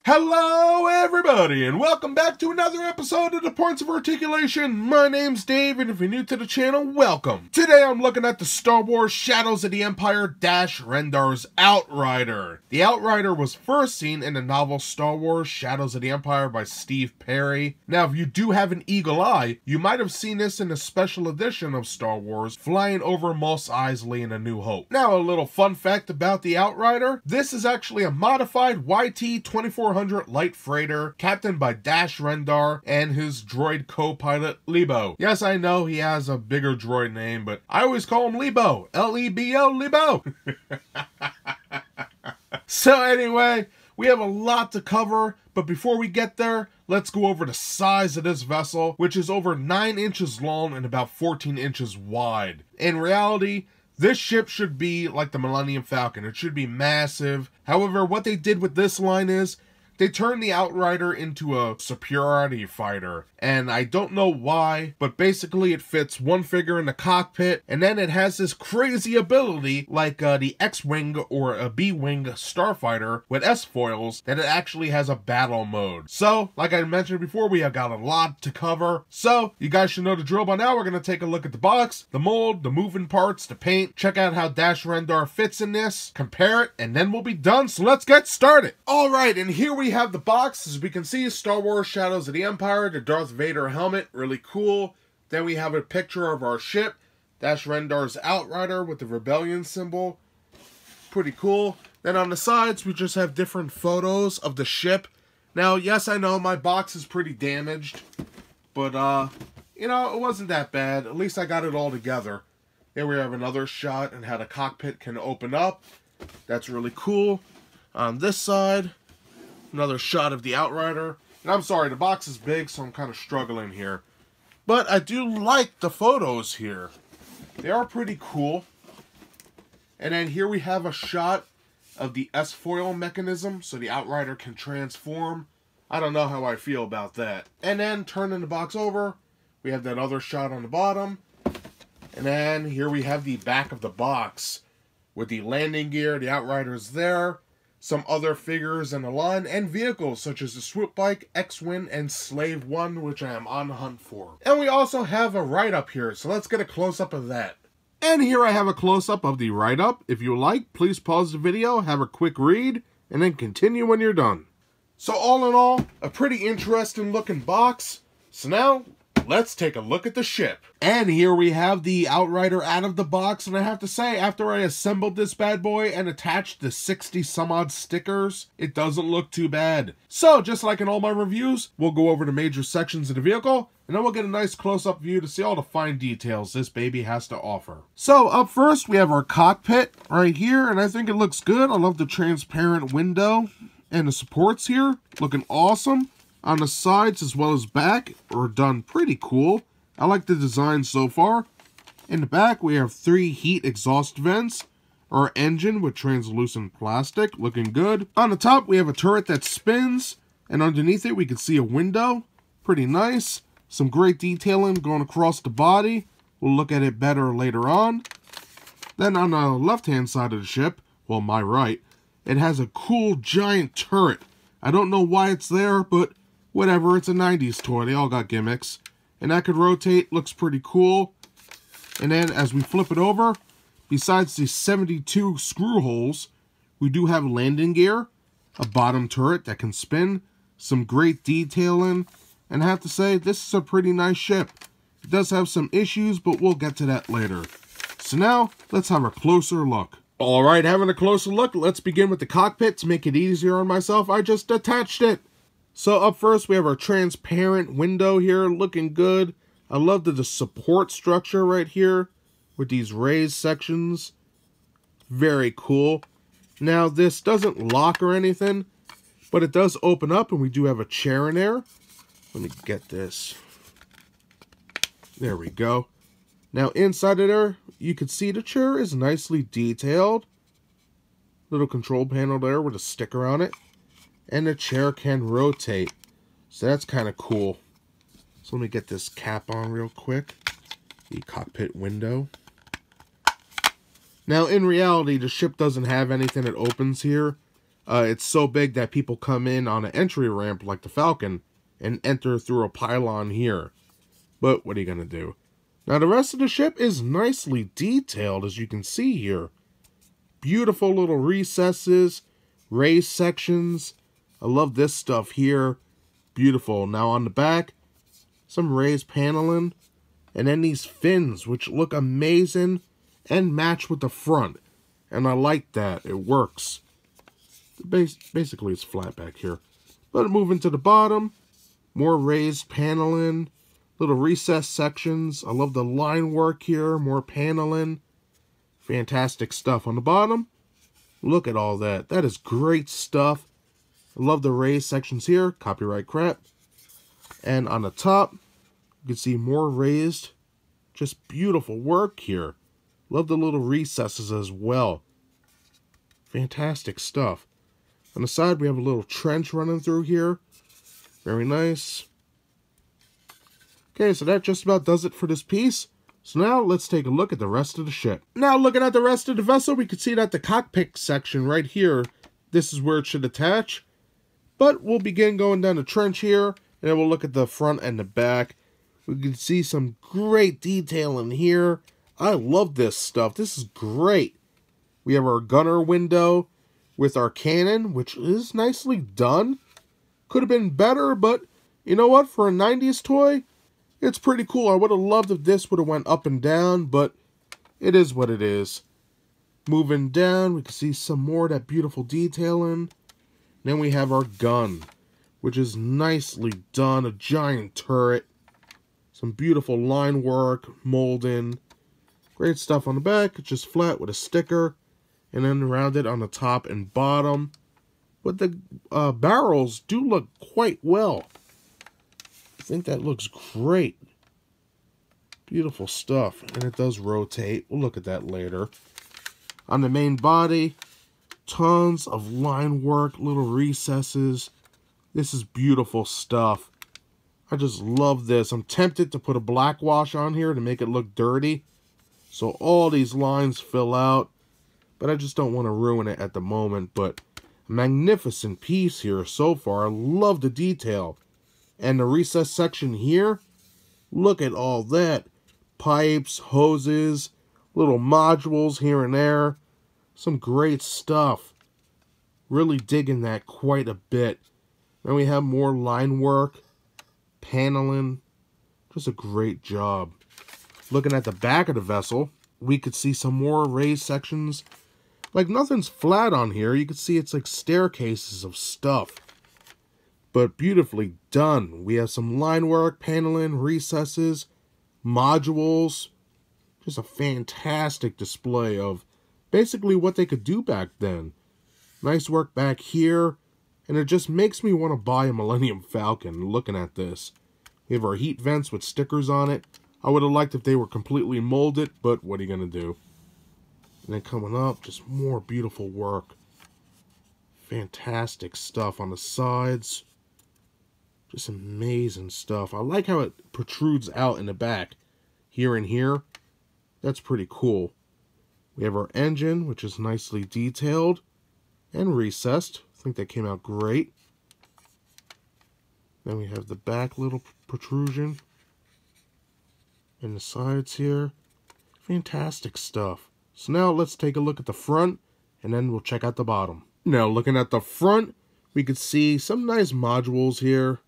Hello everybody and welcome back to another episode of the Points of Articulation. My name's Dave and if you're new to the channel, welcome. Today I'm looking at the Star Wars Shadows of the Empire - Rendar's Outrider. The Outrider was first seen in the novel Star Wars Shadows of the Empire by Steve Perry. Now if you do have an eagle eye, you might have seen this in a special edition of Star Wars flying over Mos Eisley in A New Hope. Now a little fun fact about the Outrider, this is actually a modified YT-2400 light freighter, captained by Rendar and his droid co-pilot Lebo. Yes, I know he has a bigger droid name, but I always call him Lebo. L-E-B-O, Lebo. So anyway, we have a lot to cover, but before we get there, let's go over the size of this vessel, which is over 9 inches long and about 14 inches wide. In reality, this ship should be like the Millennium Falcon. It should be massive. However, what they did with this line is they turned the Outrider into a superiority fighter, and I don't know why, but basically it fits one figure in the cockpit, and then it has this crazy ability like the X-Wing or a B-Wing starfighter with S-foils that it actually has a battle mode. So, like I mentioned before, we have got a lot to cover, so you guys should know the drill by now. We're going to take a look at the box, the mold, the moving parts, the paint, check out how Rendar fits in this, compare it, and then we'll be done, so let's get started. Alright, and here we have the box. As we can see, Star Wars Shadows of the Empire, the Darth Vader helmet, really cool. Then we have a picture of our ship, Rendar's Outrider with the Rebellion symbol. Pretty cool. Then on the sides, we just have different photos of the ship. Now, yes, I know my box is pretty damaged, but, you know, it wasn't that bad. At least I got it all together. Here we have another shot and how the cockpit can open up. That's really cool. On this side, another shot of the Outrider. And I'm sorry, the box is big, so I'm kind of struggling here. But I do like the photos here. They are pretty cool. And then here we have a shot of the S-foil mechanism, so the Outrider can transform. I don't know how I feel about that. And then turning the box over, we have that other shot on the bottom. And then here we have the back of the box with the landing gear. The Outrider's there. Some other figures in the line, and vehicles such as the Swoop Bike, X-Wing, and Slave 1, which I am on the hunt for. And we also have a write-up here, so let's get a close-up of that. And here I have a close-up of the write-up. If you like, please pause the video, have a quick read, and then continue when you're done. So all in all, a pretty interesting looking box. So now, let's take a look at the ship. And here we have the Outrider out of the box, and I have to say, after I assembled this bad boy and attached the 60 some odd stickers, it doesn't look too bad. So, just like in all my reviews, we'll go over the major sections of the vehicle, and then we'll get a nice close-up view to see all the fine details this baby has to offer. So, up first, we have our cockpit right here, and I think it looks good. I love the transparent window and the supports here, looking awesome. On the sides as well as back are done pretty cool. I like the design so far. In the back we have 3 heat exhaust vents. Our engine with translucent plastic, looking good. On the top we have a turret that spins, and underneath it we can see a window. Pretty nice. Some great detailing going across the body. We'll look at it better later on. Then on the left hand side of the ship, well my right, it has a cool giant turret. I don't know why it's there, but whatever, it's a 90s toy, they all got gimmicks. And that could rotate, looks pretty cool. And then as we flip it over, besides the 72 screw holes, we do have landing gear, a bottom turret that can spin, some great detailing, and I have to say, this is a pretty nice ship. It does have some issues, but we'll get to that later. So now, let's have a closer look. Alright, having a closer look, let's begin with the cockpit. To make it easier on myself, I just attached it. So up first, we have our transparent window here, looking good. I love the support structure right here with these raised sections. Very cool. Now, this doesn't lock or anything, but it does open up, and we do have a chair in there. Let me get this. There we go. Now, inside of there, you can see the chair is nicely detailed. Little control panel there with a sticker on it. And the chair can rotate. So that's kind of cool. So let me get this cap on real quick. The cockpit window. Now, in reality, the ship doesn't have anything that opens here. It's so big that people come in on an entry ramp like the Falcon and enter through a pylon here. But what are you going to do? Now, the rest of the ship is nicely detailed, as you can see here. Beautiful little recesses, raised sections. I love this stuff here. Beautiful. Now, on the back, some raised paneling. And then these fins, which look amazing and match with the front. And I like that. It works. Basically, it's flat back here. But moving to the bottom, more raised paneling, little recessed sections. I love the line work here, more paneling. Fantastic stuff. On the bottom, look at all that. That is great stuff. I love the raised sections here. Copyright crap. And on the top, you can see more raised. Just beautiful work here. Love the little recesses as well. Fantastic stuff. On the side, we have a little trench running through here. Very nice. Okay, so that just about does it for this piece. So now let's take a look at the rest of the ship. Now looking at the rest of the vessel, we can see that the cockpit section right here, this is where it should attach. But we'll begin going down the trench here, and then we'll look at the front and the back. We can see some great detail in here. I love this stuff. This is great. We have our gunner window with our cannon, which is nicely done. Could have been better, but you know what? For a 90s toy, it's pretty cool. I would have loved if this would have went up and down, but it is what it is. Moving down, we can see some more of that beautiful detailing. Then we have our gun, which is nicely done. A giant turret. Some beautiful line work, molding. Great stuff on the back. It's just flat with a sticker. And then rounded on the top and bottom. But the barrels do look quite well. I think that looks great. Beautiful stuff. And it does rotate. We'll look at that later. On the main body, tons of line work, little recesses. This is beautiful stuff. I just love this. I'm tempted to put a black wash on here to make it look dirty. So all these lines fill out. But I just don't want to ruin it at the moment. But a magnificent piece here so far. I love the detail. And the recess section here. Look at all that. Pipes, hoses, little modules here and there. Some great stuff. Really digging that quite a bit. Then we have more line work. Paneling. Just a great job. Looking at the back of the vessel, we could see some more raised sections. Like nothing's flat on here. You can see it's like staircases of stuff. But beautifully done. We have some line work, paneling, recesses, modules. Just a fantastic display of basically what they could do back then. Nice work back here. And it just makes me want to buy a Millennium Falcon looking at this. We have our heat vents with stickers on it. I would have liked if they were completely molded, but what are you going to do? And then coming up, just more beautiful work. Fantastic stuff on the sides. Just amazing stuff. I like how it protrudes out in the back. Here and here. That's pretty cool. We have our engine, which is nicely detailed and recessed. I think that came out great. Then we have the back little protrusion. And the sides here. Fantastic stuff. So now let's take a look at the front, and then we'll check out the bottom. Now looking at the front, we could see some nice modules here.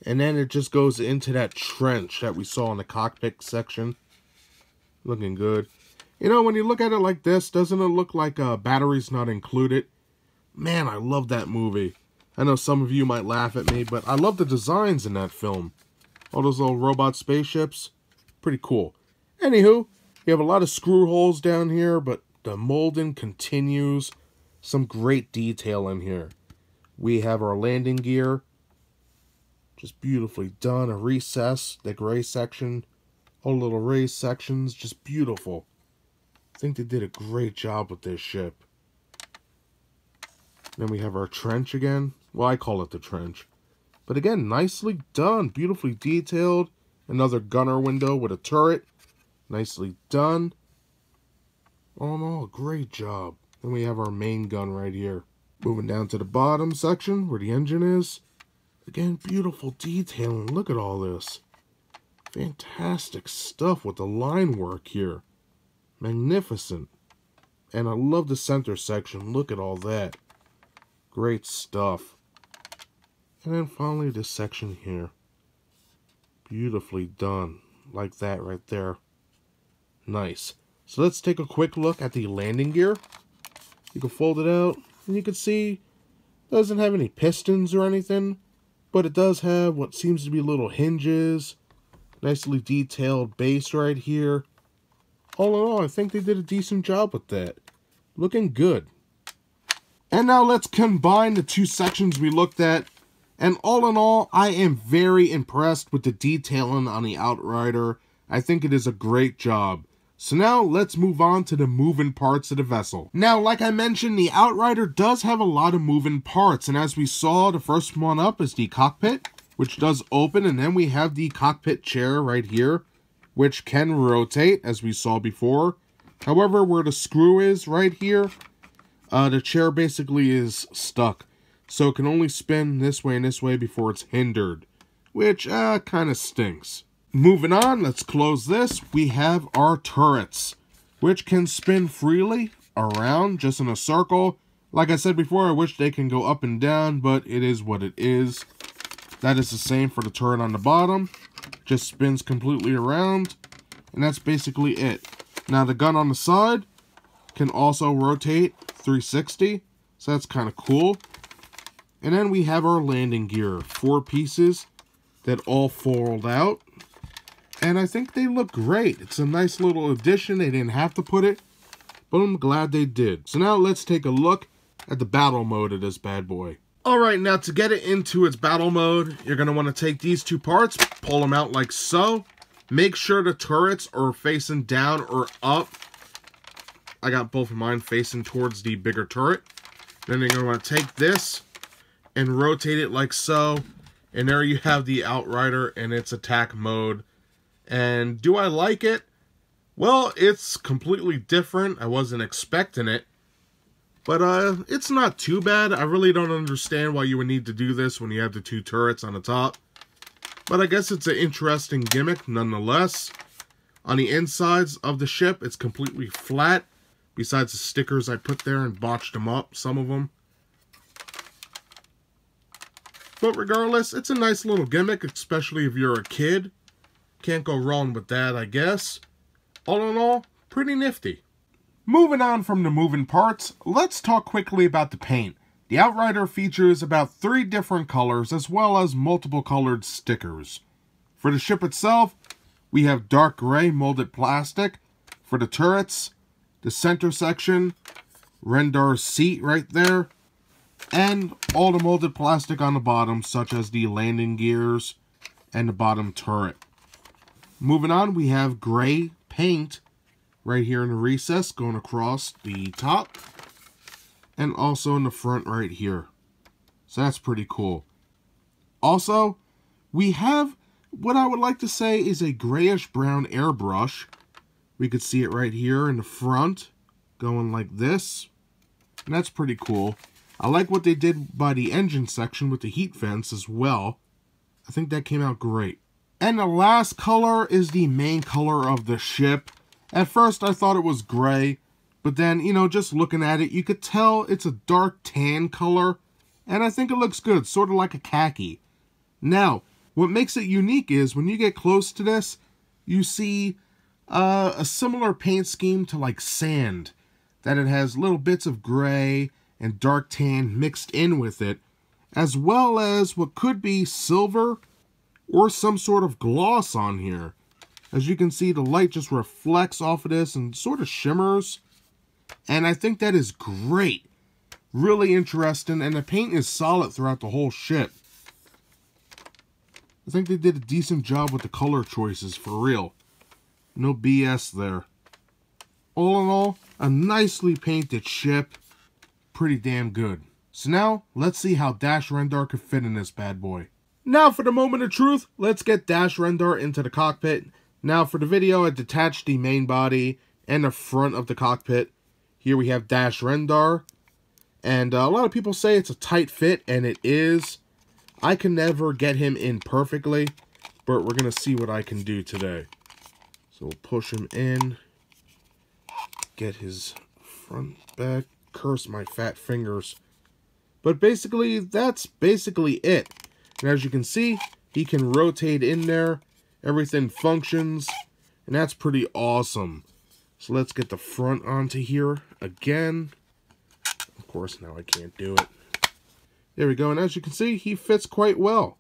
And then it just goes into that trench that we saw in the cockpit section. Looking good. You know, when you look at it like this, doesn't it look like batteries not included? Man, I love that movie. I know some of you might laugh at me, but I love the designs in that film. All those little robot spaceships. Pretty cool. Anywho, we have a lot of screw holes down here, but the molding continues. Some great detail in here. We have our landing gear. Just beautifully done. A recess, the gray section. All little raised sections. Just beautiful. I think they did a great job with this ship. Then we have our trench again. Well, I call it the trench. But again, nicely done. Beautifully detailed. Another gunner window with a turret. Nicely done. All in all, great job. Then we have our main gun right here. Moving down to the bottom section where the engine is. Again, beautiful detailing. Look at all this. Fantastic stuff with the line work here. Magnificent. And I love the center section. Look at all that. Great stuff. And then finally this section here. Beautifully done. Like that right there. Nice. So let's take a quick look at the landing gear. You can fold it out and you can see it doesn't have any pistons or anything, but it does have what seems to be little hinges. Nicely detailed base right here. All in all, I think they did a decent job with that. Looking good. And now let's combine the two sections we looked at. And all in all, I am very impressed with the detailing on the Outrider. I think it is a great job. So now let's move on to the moving parts of the vessel. Now, like I mentioned, the Outrider does have a lot of moving parts. And as we saw, the first one up is the cockpit, which does open. And then we have the cockpit chair right here, which can rotate, as we saw before. However, where the screw is right here, the chair basically is stuck. So it can only spin this way and this way before it's hindered, which kind of stinks. Moving on, let's close this. We have our turrets, which can spin freely around just in a circle. Like I said before, I wish they can go up and down, but it is what it is. That is the same for the turret on the bottom. Just spins completely around, and that's basically it. Now the gun on the side can also rotate 360, so that's kind of cool. And then we have our landing gear, 4 pieces that all fold out. And I think they look great. It's a nice little addition. They didn't have to put it, but I'm glad they did. So now let's take a look at the battle mode of this bad boy. Alright, now to get it into its battle mode, you're going to want to take these two parts, pull them out like so. Make sure the turrets are facing down or up. I got both of mine facing towards the bigger turret. Then you're going to want to take this and rotate it like so. And there you have the Outrider in its attack mode. And do I like it? Well, it's completely different. I wasn't expecting it. But it's not too bad. I really don't understand why you would need to do this when you have the 2 turrets on the top. But I guess it's an interesting gimmick nonetheless. On the insides of the ship, it's completely flat. Besides the stickers I put there and botched them up, some of them. But regardless, it's a nice little gimmick, especially if you're a kid. Can't go wrong with that, I guess. All in all, pretty nifty. Moving on from the moving parts, let's talk quickly about the paint. The Outrider features about 3 different colors as well as multiple colored stickers. For the ship itself, we have dark gray molded plastic. For the turrets, the center section, Rendar's seat right there, and all the molded plastic on the bottom, such as the landing gears and the bottom turret. Moving on, we have gray paint right here in the recess going across the top and also in the front right here. So that's pretty cool. Also, we have what I would like to say is a grayish brown airbrush. We could see it right here in the front going like this. And that's pretty cool. I like what they did by the engine section with the heat vents as well. I think that came out great. And the last color is the main color of the ship. At first I thought it was gray, but then, you know, just looking at it, you could tell it's a dark tan color, and I think it looks good, sort of like a khaki. Now, what makes it unique is when you get close to this, you see a similar paint scheme to like sand, that it has little bits of gray and dark tan mixed in with it, as well as what could be silver or some sort of gloss on here. As you can see, the light just reflects off of this and sort of shimmers. And I think that is great. Really interesting. And the paint is solid throughout the whole ship. I think they did a decent job with the color choices, for real. No BS there. All in all, a nicely painted ship. Pretty damn good. So now, let's see how Dash Rendar could fit in this bad boy. Now for the moment of truth, let's get Dash Rendar into the cockpit. Now for the video, I detached the main body and the front of the cockpit. Here we have Dash Rendar. And a lot of people say it's a tight fit, and it is. I can never get him in perfectly, but we're going to see what I can do today. So we'll push him in, get his front back, curse my fat fingers. But basically, that's basically it. And as you can see, he can rotate in there, everything functions, and that's pretty awesome. So let's get the front onto here again. Of course, now I can't do it. There we go, and as you can see, he fits quite well.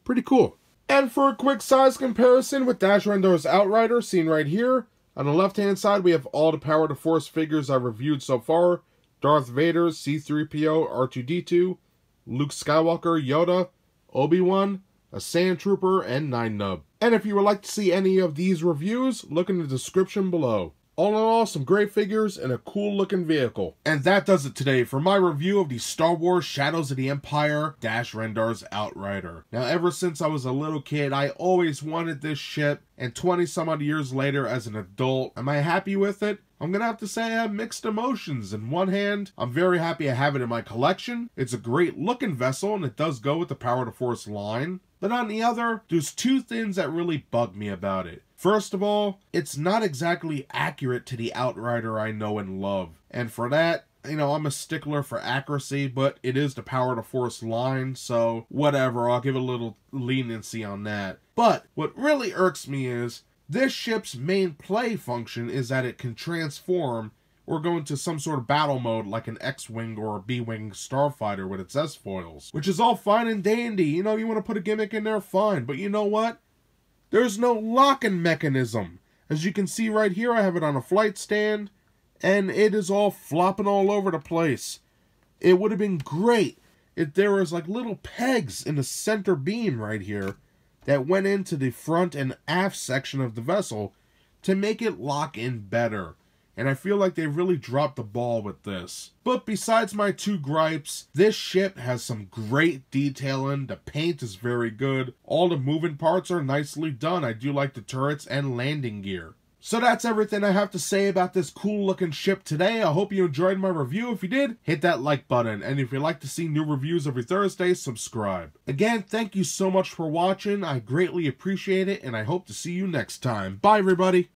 Pretty cool. And for a quick size comparison with Dash Rendar's Outrider, seen right here, on the left-hand side, we have all the Power to Force figures I've reviewed so far. Darth Vader, C-3PO, R2-D2, Luke Skywalker, Yoda, Obi-Wan, a Sand Trooper, and Nine Nub. And if you would like to see any of these reviews, look in the description below. All in all, some great figures and a cool looking vehicle. And that does it today for my review of the Star Wars Shadows of the Empire Dash Rendar's Outrider. Now, ever since I was a little kid, I always wanted this ship, and 20 some odd years later as an adult, am I happy with it? I'm gonna have to say I have mixed emotions. In one hand, I'm very happy I have it in my collection. It's a great looking vessel, and it does go with the Power to Force line. But on the other, there's two things that really bug me about it. First of all, it's not exactly accurate to the Outrider I know and love. And for that, you know, I'm a stickler for accuracy, but it is the Power to Force line, so whatever, I'll give it a little leniency on that. But what really irks me is, this ship's main play function is that it can transform or go into some sort of battle mode like an X-Wing or a B-Wing starfighter with its S-foils. Which is all fine and dandy. You know, you want to put a gimmick in there, fine. But you know what? There's no locking mechanism. As you can see right here, I have it on a flight stand, and it is all flopping all over the place. It would have been great if there was like little pegs in the center beam right here that went into the front and aft section of the vessel to make it lock in better. And I feel like they really dropped the ball with this. But besides my two gripes, this ship has some great detailing. The paint is very good. All the moving parts are nicely done. I do like the turrets and landing gear. So that's everything I have to say about this cool looking ship today. I hope you enjoyed my review. If you did, hit that like button. And if you'd like to see new reviews every Thursday, subscribe. Again, thank you so much for watching. I greatly appreciate it, and I hope to see you next time. Bye, everybody.